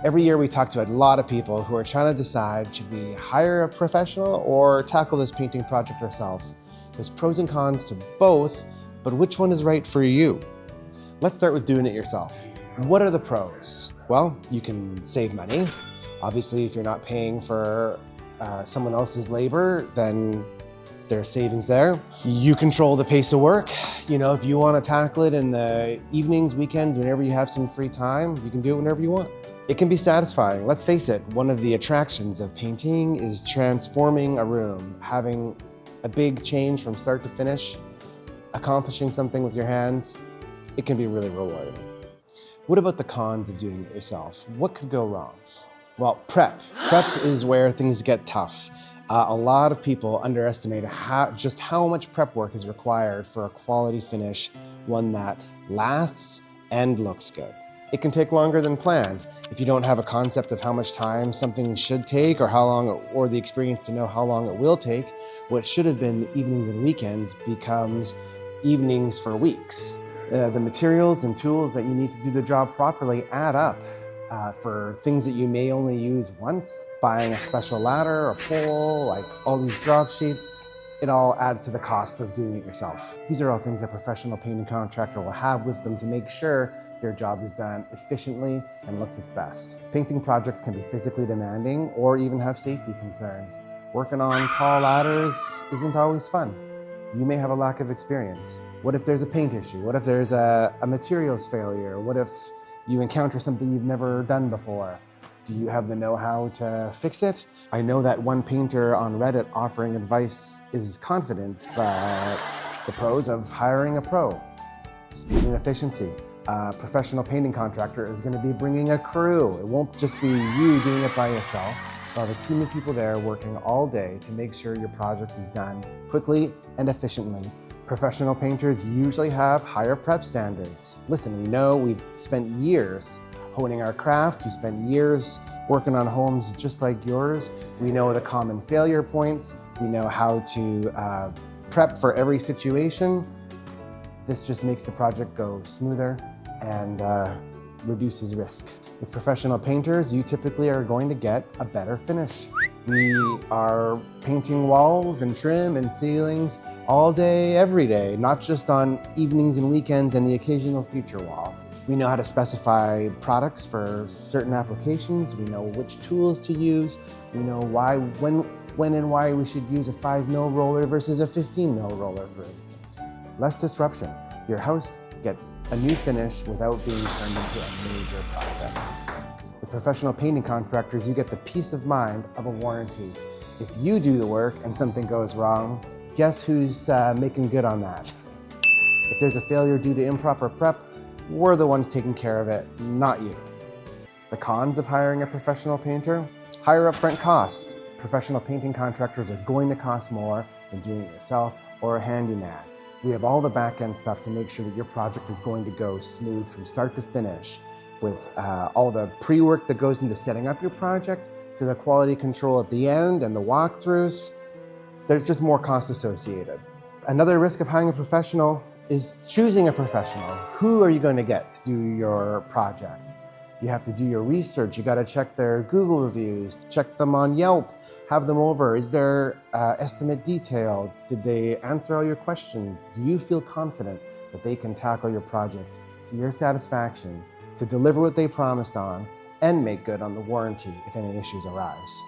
Every year we talk to a lot of people who are trying to decide, should we hire a professional or tackle this painting project ourselves? There's pros and cons to both, but which one is right for you? Let's start with doing it yourself. What are the pros? Well, you can save money. Obviously, if you're not paying for someone else's labor, then there's savings there. You control the pace of work. You know, if you want to tackle it in the evenings, weekends, whenever you have some free time, you can do it whenever you want. It can be satisfying. Let's face it, one of the attractions of painting is transforming a room, having a big change from start to finish, accomplishing something with your hands. It can be really rewarding. What about the cons of doing it yourself? What could go wrong? Well, prep. Prep is where things get tough. A lot of people underestimate just how much prep work is required for a quality finish, one that lasts and looks good. It can take longer than planned. If you don't have a concept of how much time something should take or the experience to know how long it will take, what should have been evenings and weekends becomes evenings for weeks. The materials and tools that you need to do the job properly add up. For things that you may only use once, buying a special ladder, a pole, like all these drop sheets, it all adds to the cost of doing it yourself. These are all things that a professional painting contractor will have with them to make sure your job is done efficiently and looks its best. Painting projects can be physically demanding or even have safety concerns. Working on tall ladders isn't always fun. You may have a lack of experience. What if there's a paint issue? What if there's a materials failure? What if you encounter something you've never done before? Do you have the know-how to fix it? I know that one painter on Reddit offering advice is confident, but the pros of hiring a pro. Speed and efficiency. A professional painting contractor is going to be bringing a crew. It won't just be you doing it by yourself. You'll have a team of people there working all day to make sure your project is done quickly and efficiently. Professional painters usually have higher prep standards. Listen, we know we've spent years honing our craft. We spent years working on homes just like yours. We know the common failure points. We know how to prep for every situation. This just makes the project go smoother and reduces risk. With professional painters, you typically are going to get a better finish. We are painting walls and trim and ceilings all day, every day, not just on evenings and weekends and the occasional feature wall. We know how to specify products for certain applications. We know which tools to use. We know when and why we should use a 5mm roller versus a 15mm roller, for instance. Less disruption. Your house gets a new finish without being turned into a major project. With professional painting contractors, you get the peace of mind of a warranty. If you do the work and something goes wrong, guess who's making good on that? If there's a failure due to improper prep, we're the ones taking care of it, not you. The cons of hiring a professional painter? Higher upfront cost. Professional painting contractors are going to cost more than doing it yourself or a handyman. We have all the back-end stuff to make sure that your project is going to go smooth from start to finish, with all the pre-work that goes into setting up your project to the quality control at the end and the walkthroughs. There's just more costs associated. Another risk of hiring a professional is choosing a professional. Who are you going to get to do your project? You have to do your research. You got to check their Google reviews, check them on Yelp, have them over. Is their estimate detailed? Did they answer all your questions? Do you feel confident that they can tackle your project to your satisfaction, to deliver what they promised on, and make good on the warranty if any issues arise?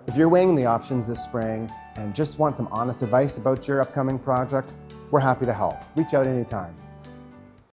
If you're weighing the options this spring and just want some honest advice about your upcoming project, we're happy to help. Reach out anytime.